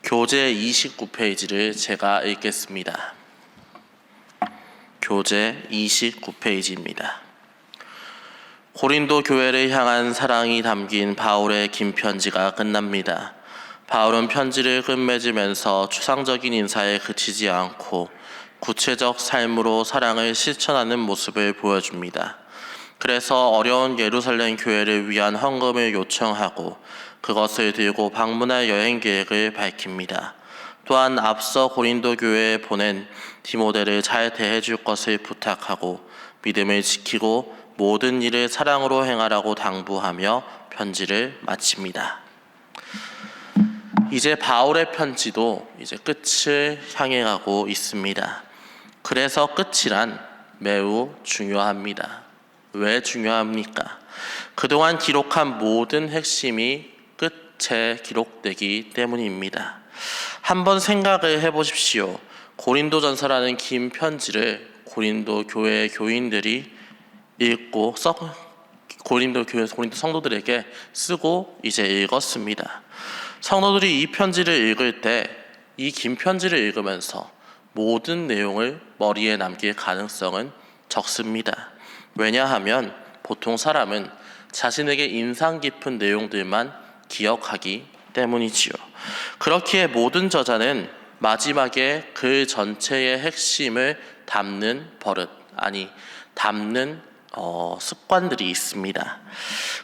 교재 29페이지를 제가 읽겠습니다. 교재 29페이지입니다. 고린도 교회를 향한 사랑이 담긴 바울의 긴 편지가 끝납니다. 바울은 편지를 끝맺으면서 추상적인 인사에 그치지 않고 구체적 삶으로 사랑을 실천하는 모습을 보여줍니다. 그래서 어려운 예루살렘 교회를 위한 헌금을 요청하고 그것을 들고 방문할 여행 계획을 밝힙니다. 또한 앞서 고린도 교회에 보낸 디모데를 잘 대해줄 것을 부탁하고 믿음을 지키고 모든 일을 사랑으로 행하라고 당부하며 편지를 마칩니다. 이제 바울의 편지도 이제 끝을 향해 가고 있습니다. 그래서 끝이란 매우 중요합니다. 왜 중요합니까? 그동안 기록한 모든 핵심이 끝에 기록되기 때문입니다. 한번 생각을 해보십시오. 고린도전서라는 긴 편지를 고린도 교회 교인들이 읽고 고린도 성도들에게 쓰고 이제 읽었습니다. 성도들이 이 편지를 읽을 때 이 긴 편지를 읽으면서 모든 내용을 머리에 남길 가능성은 적습니다. 왜냐하면 보통 사람은 자신에게 인상 깊은 내용들만 기억하기 때문이지요. 그렇기에 모든 저자는 마지막에 글 전체의 핵심을 담는 습관들이 있습니다.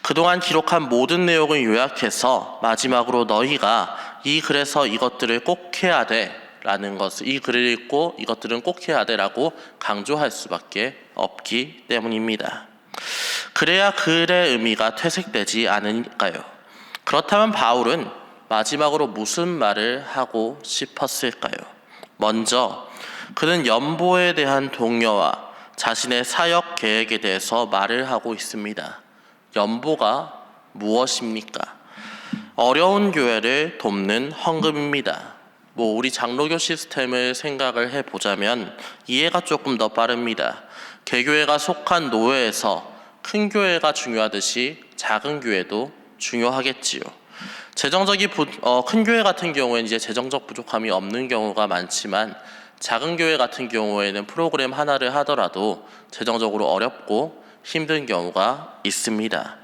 그동안 기록한 모든 내용을 요약해서 마지막으로 너희가 이 글에서 이것들을 꼭 해야 돼 라는 것을, 이 글을 읽고 이것들은 꼭 해야 돼 라고 강조할 수밖에 없기 때문입니다. 그래야 글의 의미가 퇴색되지 않으니까요. 그렇다면 바울은 마지막으로 무슨 말을 하고 싶었을까요? 먼저 그는 연보에 대한 동요와 자신의 사역 계획에 대해서 말을 하고 있습니다. 연보가 무엇입니까? 어려운 교회를 돕는 헌금입니다. 우리 장로교 시스템을 생각을 해보자면 이해가 조금 더 빠릅니다. 개교회가 속한 노회에서 큰 교회가 중요하듯이 작은 교회도 중요하겠지요. 큰 교회 같은 경우에는 이제 재정적 부족함이 없는 경우가 많지만 작은 교회 같은 경우에는 프로그램 하나를 하더라도 재정적으로 어렵고 힘든 경우가 있습니다.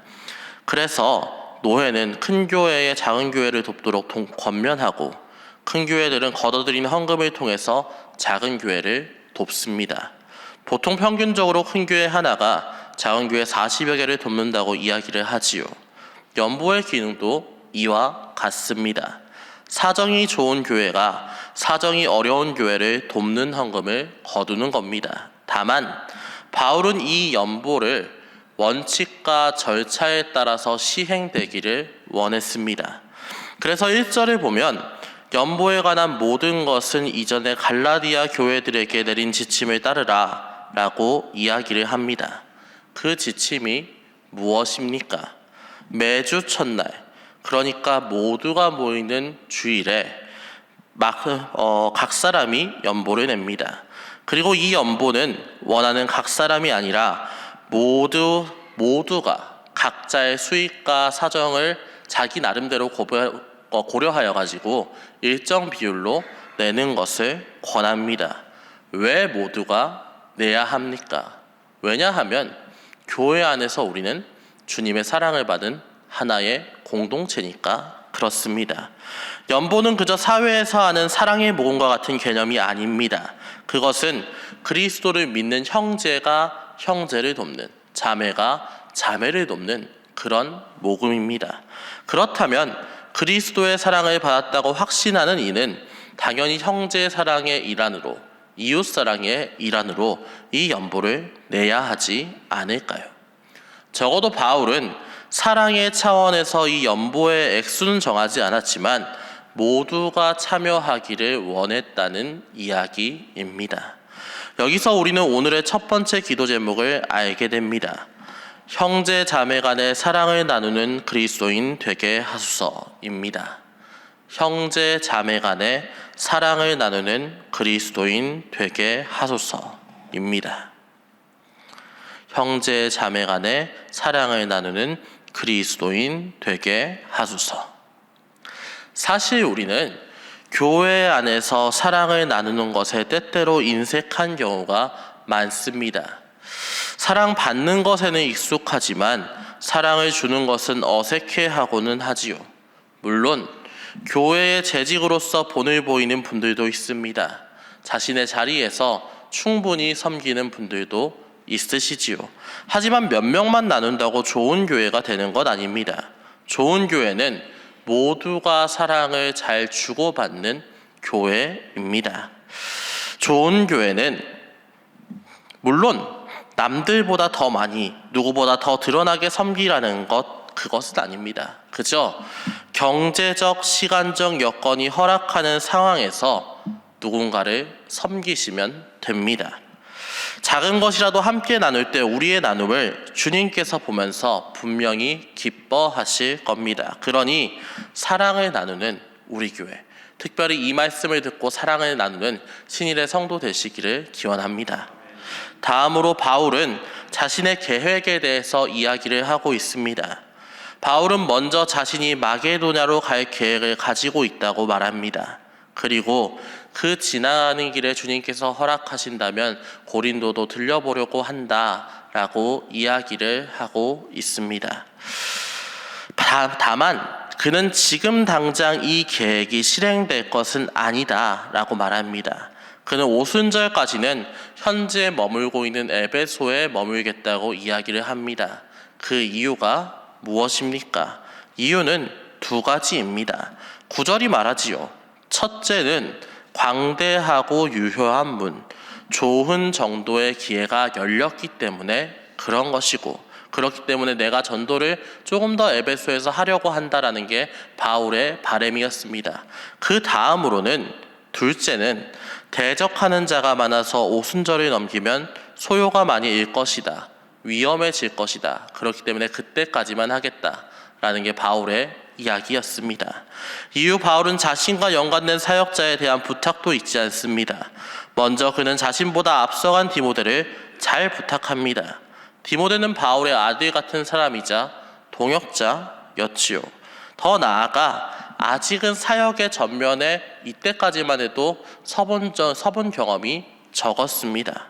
그래서 노회는 큰 교회에 작은 교회를 돕도록 권면하고 큰 교회들은 걷어들인 헌금을 통해서 작은 교회를 돕습니다. 보통 평균적으로 큰 교회 하나가 작은 교회 40여 개를 돕는다고 이야기를 하지요. 연보의 기능도 이와 같습니다. 사정이 좋은 교회가 사정이 어려운 교회를 돕는 헌금을 거두는 겁니다. 다만 바울은 이 연보를 원칙과 절차에 따라서 시행되기를 원했습니다. 그래서 1절을 보면 연보에 관한 모든 것은 이전에 갈라디아 교회들에게 내린 지침을 따르라 라고 이야기를 합니다. 그 지침이 무엇입니까? 매주 첫날, 그러니까 모두가 모이는 주일에 각 사람이 연보를 냅니다. 그리고 이 연보는 원하는 각 사람이 아니라 모두가 각자의 수익과 사정을 자기 나름대로 고려하여 가지고 일정 비율로 내는 것을 권합니다. 왜 모두가 내야 합니까? 왜냐하면 교회 안에서 우리는 주님의 사랑을 받은 하나의 공동체니까 그렇습니다. 연보는 그저 사회에서 하는 사랑의 모금과 같은 개념이 아닙니다. 그것은 그리스도를 믿는 형제가 형제를 돕는, 자매가 자매를 돕는 그런 모금입니다. 그렇다면 그리스도의 사랑을 받았다고 확신하는 이는 당연히 형제 사랑의 일환으로, 이웃 사랑의 일환으로 이 연보를 내야 하지 않을까요? 적어도 바울은 사랑의 차원에서 이 연보의 액수는 정하지 않았지만 모두가 참여하기를 원했다는 이야기입니다. 여기서 우리는 오늘의 첫 번째 기도 제목을 알게 됩니다. 형제 자매 간의 사랑을 나누는 그리스도인 되게 하소서입니다. 형제 자매 간의 사랑을 나누는 그리스도인 되게 하소서입니다. 형제 자매 간의 사랑을 나누는 그리스도인 되게 하소서. 사실 우리는 교회 안에서 사랑을 나누는 것에 때때로 인색한 경우가 많습니다. 사랑받는 것에는 익숙하지만 사랑을 주는 것은 어색해하고는 하지요. 물론 교회의 재직으로서 본을 보이는 분들도 있습니다. 자신의 자리에서 충분히 섬기는 분들도 있으시지요. 하지만 몇 명만 나눈다고 좋은 교회가 되는 것 아닙니다. 좋은 교회는 모두가 사랑을 잘 주고받는 교회입니다. 좋은 교회는 물론 남들보다 더 많이, 누구보다 더 드러나게 섬기라는 그것은 아닙니다. 그저 경제적, 시간적 여건이 허락하는 상황에서 누군가를 섬기시면 됩니다. 작은 것이라도 함께 나눌 때 우리의 나눔을 주님께서 보면서 분명히 기뻐하실 겁니다. 그러니 사랑을 나누는 우리 교회, 특별히 이 말씀을 듣고 사랑을 나누는 신일의 성도 되시기를 기원합니다. 다음으로 바울은 자신의 계획에 대해서 이야기를 하고 있습니다. 바울은 먼저 자신이 마게도냐로 갈 계획을 가지고 있다고 말합니다. 그리고 그 지나가는 길에 주님께서 허락하신다면 고린도도 들려보려고 한다라고 이야기를 하고 있습니다. 다만 그는 지금 당장 이 계획이 실행될 것은 아니다라고 말합니다. 그는 오순절까지는 현재 머물고 있는 에베소에 머물겠다고 이야기를 합니다. 그 이유가 무엇입니까? 이유는 두 가지입니다. 9절이 말하지요. 첫째는 광대하고 유효한 문, 좋은 정도의 기회가 열렸기 때문에 그런 것이고, 그렇기 때문에 내가 전도를 조금 더 에베소에서 하려고 한다라는 게 바울의 바람이었습니다. 그 다음으로는 둘째는 대적하는 자가 많아서 오순절을 넘기면 소요가 많이 일 것이다. 위험해질 것이다. 그렇기 때문에 그때까지만 하겠다라는 게 바울의 이야기였습니다. 이후 바울은 자신과 연관된 사역자에 대한 부탁도 잊지 않습니다. 먼저 그는 자신보다 앞서간 디모데를 잘 부탁합니다. 디모데는 바울의 아들 같은 사람이자 동역자였지요. 더 나아가 아직은 사역의 전면에 이때까지만 해도 서본 경험이 적었습니다.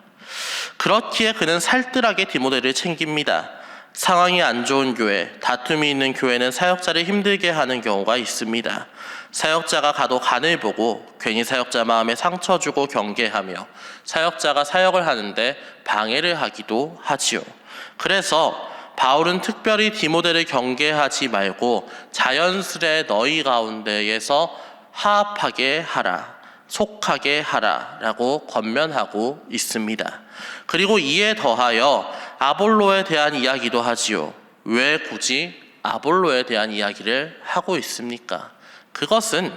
그렇기에 그는 살뜰하게 디모데를 챙깁니다. 상황이 안 좋은 교회, 다툼이 있는 교회는 사역자를 힘들게 하는 경우가 있습니다. 사역자가 가도 간을 보고 괜히 사역자 마음에 상처 주고 경계하며 사역자가 사역을 하는데 방해를 하기도 하지요. 그래서 바울은 특별히 디모데를 경계하지 말고 자연스레 너희 가운데에서 화합하게 하라, 속하게 하라라고 권면하고 있습니다. 그리고 이에 더하여 아볼로에 대한 이야기도 하지요. 왜 굳이 아볼로에 대한 이야기를 하고 있습니까? 그것은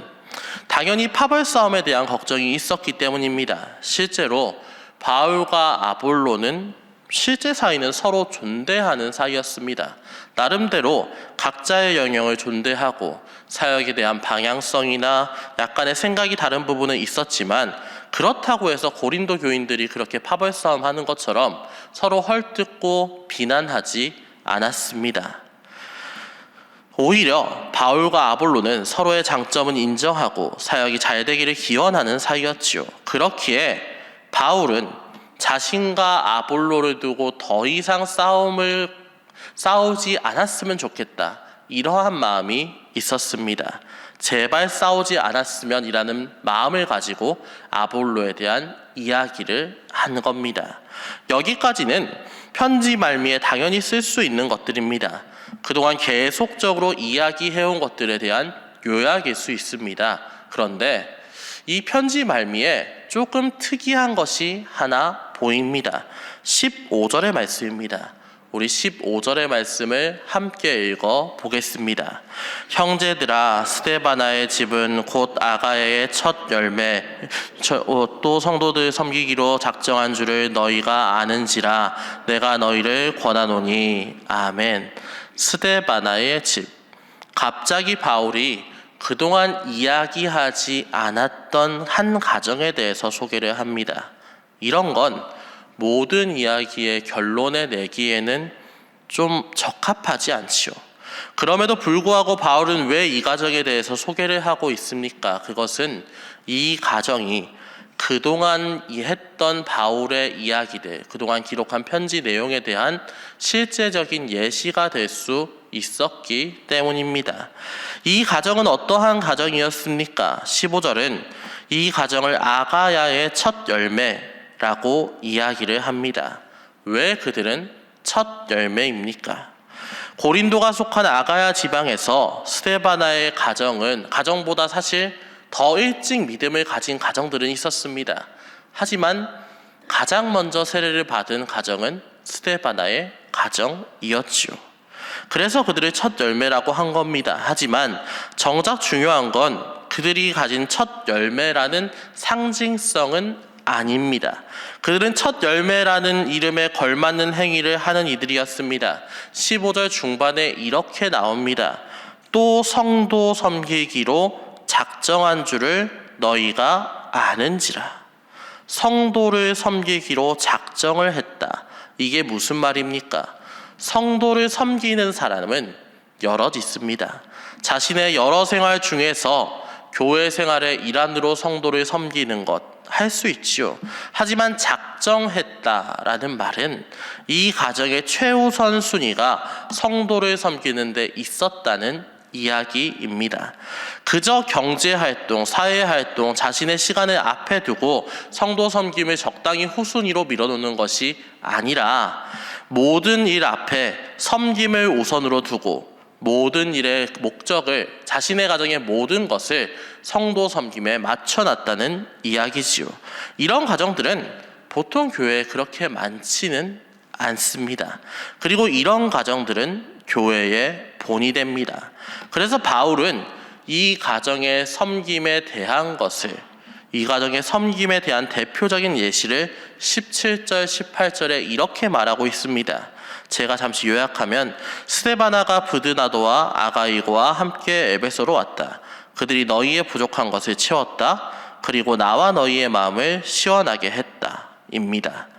당연히 파벌 싸움에 대한 걱정이 있었기 때문입니다. 실제로 바울과 아볼로는 실제 사이는 서로 존대하는 사이였습니다. 나름대로 각자의 영역을 존대하고 사역에 대한 방향성이나 약간의 생각이 다른 부분은 있었지만 그렇다고 해서 고린도 교인들이 그렇게 파벌 싸움하는 것처럼 서로 헐뜯고 비난하지 않았습니다. 오히려 바울과 아볼로는 서로의 장점은 인정하고 사역이 잘 되기를 기원하는 사이였지요. 그렇기에 바울은 자신과 아볼로를 두고 더 이상 싸우지 않았으면 좋겠다, 이러한 마음이 있었습니다. 제발 싸우지 않았으면 이라는 마음을 가지고 아볼로에 대한 이야기를 한 겁니다. 여기까지는 편지 말미에 당연히 쓸 수 있는 것들입니다. 그동안 계속적으로 이야기해온 것들에 대한 요약일 수 있습니다. 그런데 이 편지 말미에 조금 특이한 것이 하나 보입니다. 15절의 말씀입니다. 우리 15절의 말씀을 함께 읽어 보겠습니다. 형제들아, 스데바나의 집은 곧 아가야의 첫 열매, 또 성도들 섬기기로 작정한 줄을 너희가 아는지라 내가 너희를 권하노니. 아멘. 스데바나의 집. 갑자기 바울이 그동안 이야기하지 않았던 한 가정에 대해서 소개를 합니다. 이런 건 모든 이야기의 결론에 내기에는 좀 적합하지 않지요. 그럼에도 불구하고 바울은 왜 이 가정에 대해서 소개를 하고 있습니까? 그것은 이 가정이 그동안 했던 바울의 이야기들, 그동안 기록한 편지 내용에 대한 실제적인 예시가 될 수 있었기 때문입니다. 이 가정은 어떠한 가정이었습니까? 15절은 이 가정을 아가야의 첫 열매라고 이야기를 합니다. 왜 그들은 첫 열매입니까? 고린도가 속한 아가야 지방에서 스데바나의 가정보다 사실 더 일찍 믿음을 가진 가정들은 있었습니다. 하지만 가장 먼저 세례를 받은 가정은 스데바나의 가정이었죠. 그래서 그들의 첫 열매라고 한 겁니다. 하지만 정작 중요한 건 그들이 가진 첫 열매라는 상징성은 아닙니다. 그들은 첫 열매라는 이름에 걸맞는 행위를 하는 이들이었습니다. 15절 중반에 이렇게 나옵니다. 또 성도 섬기기로 작정한 줄을 너희가 아는지라. 성도를 섬기기로 작정을 했다. 이게 무슨 말입니까? 성도를 섬기는 사람은 여럿 있습니다. 자신의 여러 생활 중에서 교회 생활의 일환으로 성도를 섬기는 것 할 수 있지요. 하지만 작정했다라는 말은 이 가정의 최우선 순위가 성도를 섬기는 데 있었다는 이야기입니다. 그저 경제활동, 사회활동, 자신의 시간을 앞에 두고 성도 섬김을 적당히 후순위로 밀어놓는 것이 아니라 모든 일 앞에 섬김을 우선으로 두고 모든 일의 목적을, 자신의 가정의 모든 것을 성도 섬김에 맞춰놨다는 이야기지요. 이런 가정들은 보통 교회에 그렇게 많지는 않습니다. 그리고 이런 가정들은 교회의 본이 됩니다. 그래서 바울은 이 가정의 섬김에 대한 대표적인 예시를 17절, 18절에 이렇게 말하고 있습니다. 제가 잠시 요약하면 스데바나가 브드나도와 아가이고와 함께 에베소로 왔다. 그들이 너희의 부족한 것을 채웠다. 그리고 나와 너희의 마음을 시원하게 했다. 입니다.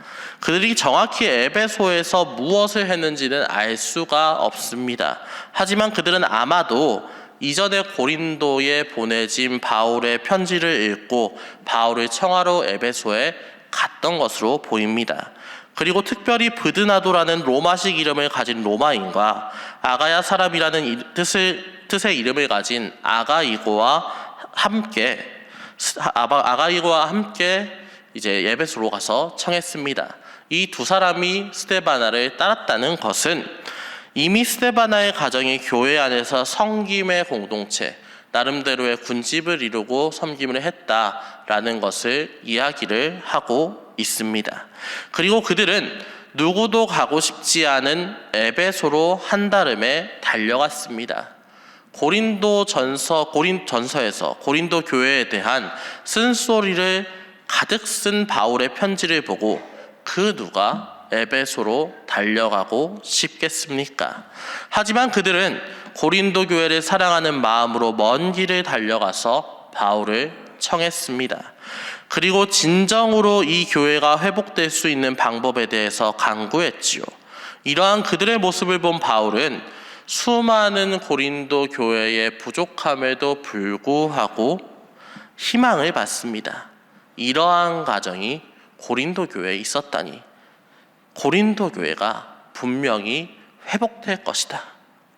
그들이 정확히 에베소에서 무엇을 했는지는 알 수가 없습니다. 하지만 그들은 아마도 이전에 고린도에 보내진 바울의 편지를 읽고 바울을 청하러 에베소에 갔던 것으로 보입니다. 그리고 특별히 브드나도라는 로마식 이름을 가진 로마인과 아가야 사람이라는 뜻의 이름을 가진 아가이고와 함께 이제 에베소로 가서 청했습니다. 이 두 사람이 스데바나를 따랐다는 것은 이미 스데바나의 가정이 교회 안에서 섬김의 공동체, 나름대로의 군집을 이루고 섬김을 했다라는 것을 이야기를 하고 있습니다. 그리고 그들은 누구도 가고 싶지 않은 에베소로 한달음에 달려갔습니다. 고린도전서에서 고린도 교회에 대한 쓴소리를 가득 쓴 바울의 편지를 보고 그 누가 에베소로 달려가고 싶겠습니까? 하지만 그들은 고린도 교회를 사랑하는 마음으로 먼 길을 달려가서 바울을 청했습니다. 그리고 진정으로 이 교회가 회복될 수 있는 방법에 대해서 강구했지요. 이러한 그들의 모습을 본 바울은 수많은 고린도 교회의 부족함에도 불구하고 희망을 받습니다. 이러한 가정이 고린도 교회에 있었다니 고린도 교회가 분명히 회복될 것이다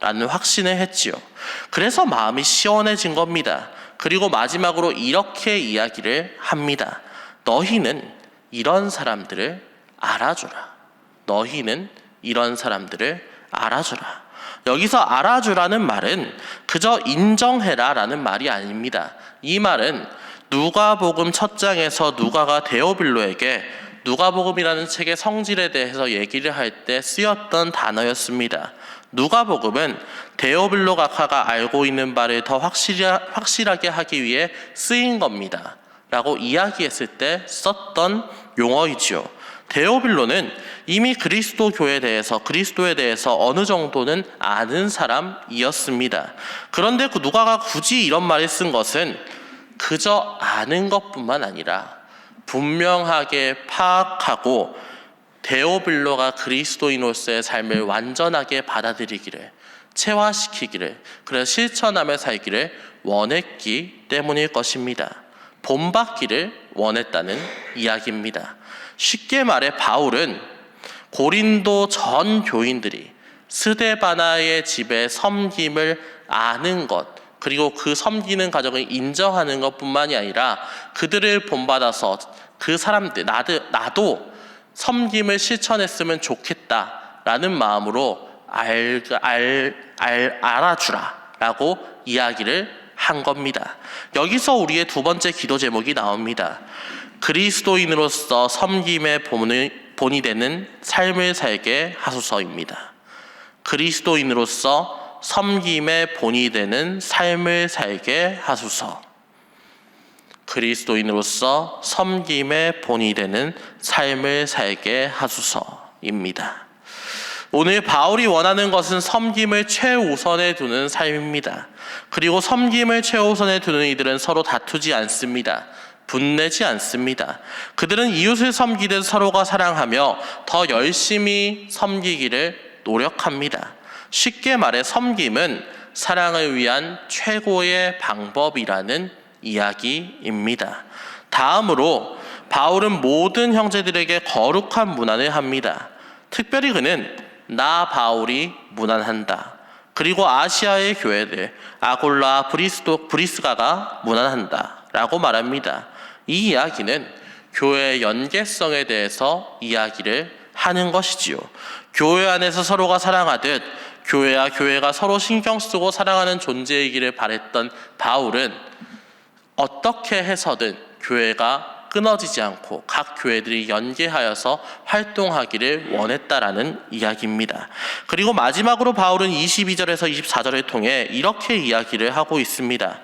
라는 확신을 했지요. 그래서 마음이 시원해진 겁니다. 그리고 마지막으로 이렇게 이야기를 합니다. 너희는 이런 사람들을 알아주라. 너희는 이런 사람들을 알아주라. 여기서 알아주라는 말은 그저 인정해라 라는 말이 아닙니다. 이 말은 누가복음 첫 장에서 누가가 데오빌로에게 누가복음이라는 책의 성질에 대해서 얘기를 할 때 쓰였던 단어였습니다. 누가복음은 데오빌로 각하가 알고 있는 바를 더 확실하게 하기 위해 쓰인 겁니다 라고 이야기했을 때 썼던 용어이지요. 데오빌로는 이미 그리스도에 대해서 어느 정도는 아는 사람이었습니다. 그런데 그 누가가 굳이 이런 말을 쓴 것은 그저 아는 것뿐만 아니라 분명하게 파악하고 데오빌로가 그리스도인으로서의 삶을 완전하게 받아들이기를, 체화시키기를, 그래서 실천하며 살기를 원했기 때문일 것입니다. 본받기를 원했다는 이야기입니다. 쉽게 말해 바울은 고린도 전 교인들이 스데바나의 집에 섬김을 아는 것, 그리고 그 섬기는 과정을 인정하는 것뿐만이 아니라 그들을 본받아서 그 사람들, 나도 섬김을 실천했으면 좋겠다라는 마음으로 알아주라라고 이야기를 한 겁니다. 여기서 우리의 두 번째 기도 제목이 나옵니다. 그리스도인으로서 섬김의 본이 되는 삶을 살게 하소서입니다. 그리스도인으로서 섬김의 본이 되는 삶을 살게 하소서. 그리스도인으로서 섬김의 본이 되는 삶을 살게 하소서입니다. 오늘 바울이 원하는 것은 섬김을 최우선에 두는 삶입니다. 그리고 섬김을 최우선에 두는 이들은 서로 다투지 않습니다. 분내지 않습니다. 그들은 이웃을 섬기듯 서로가 사랑하며 더 열심히 섬기기를 노력합니다. 쉽게 말해 섬김은 사랑을 위한 최고의 방법이라는 이야기입니다. 다음으로 바울은 모든 형제들에게 거룩한 문안을 합니다. 특별히 그는 나 바울이 문안한다. 그리고 아시아의 교회들 아골라, 브리스가가 문안한다 라고 말합니다. 이 이야기는 교회의 연계성에 대해서 이야기를 하는 것이지요. 교회 안에서 서로가 사랑하듯 교회와 교회가 서로 신경 쓰고 사랑하는 존재이기를 바랬던 바울은 어떻게 해서든 교회가 끊어지지 않고 각 교회들이 연계하여서 활동하기를 원했다라는 이야기입니다. 그리고 마지막으로 바울은 22절에서 24절을 통해 이렇게 이야기를 하고 있습니다.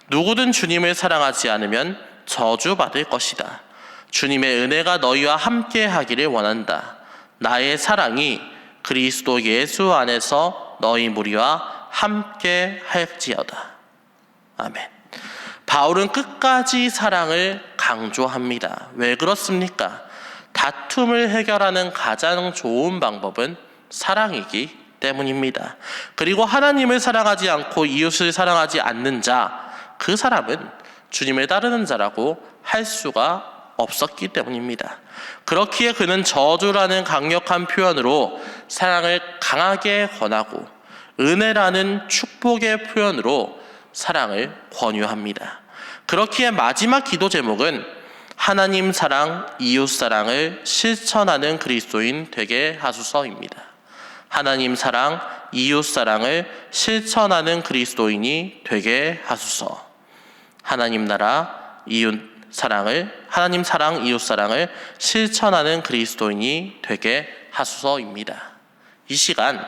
누구든 주님을 사랑하지 않으면 저주받을 것이다. 주님의 은혜가 너희와 함께 하기를 원한다. 나의 사랑이 그리스도 예수 안에서 너희 무리와 함께 할지어다. 아멘. 바울은 끝까지 사랑을 강조합니다. 왜 그렇습니까? 다툼을 해결하는 가장 좋은 방법은 사랑이기 때문입니다. 그리고 하나님을 사랑하지 않고 이웃을 사랑하지 않는 자, 그 사람은 주님을 따르는 자라고 할 수가 없었기 때문입니다. 그렇기에 그는 저주라는 강력한 표현으로 사랑을 강하게 권하고 은혜라는 축복의 표현으로 사랑을 권유합니다. 그렇기에 마지막 기도 제목은 하나님 사랑, 이웃 사랑을 실천하는 그리스도인 되게 하소서입니다. 하나님 사랑, 이웃 사랑을 실천하는 그리스도인이 되게 하소서. 하나님 사랑, 이웃 사랑을 실천하는 그리스도인이 되게 하소서입니다. 이 시간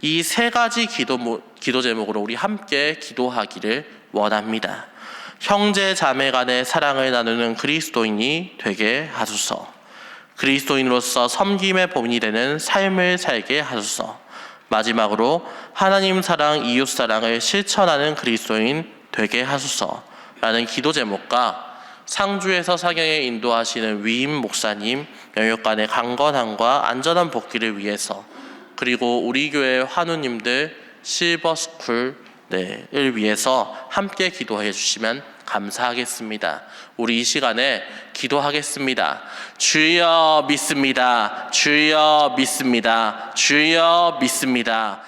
이 세 가지 기도 제목으로 우리 함께 기도하기를 원합니다. 형제 자매 간의 사랑을 나누는 그리스도인이 되게 하소서. 그리스도인으로서 섬김의 본이 되는 삶을 살게 하소서. 마지막으로 하나님 사랑, 이웃 사랑을 실천하는 그리스도인 되게 하소서 라는 기도 제목과 상주에서 사경에 인도하시는 위임 목사님, 영육간의 강건함과 안전한 복귀를 위해서, 그리고 우리 교회 환우님들 실버스쿨을 위해서 함께 기도해 주시면 감사하겠습니다. 우리 이 시간에 기도하겠습니다. 주여 믿습니다. 주여 믿습니다. 주여 믿습니다.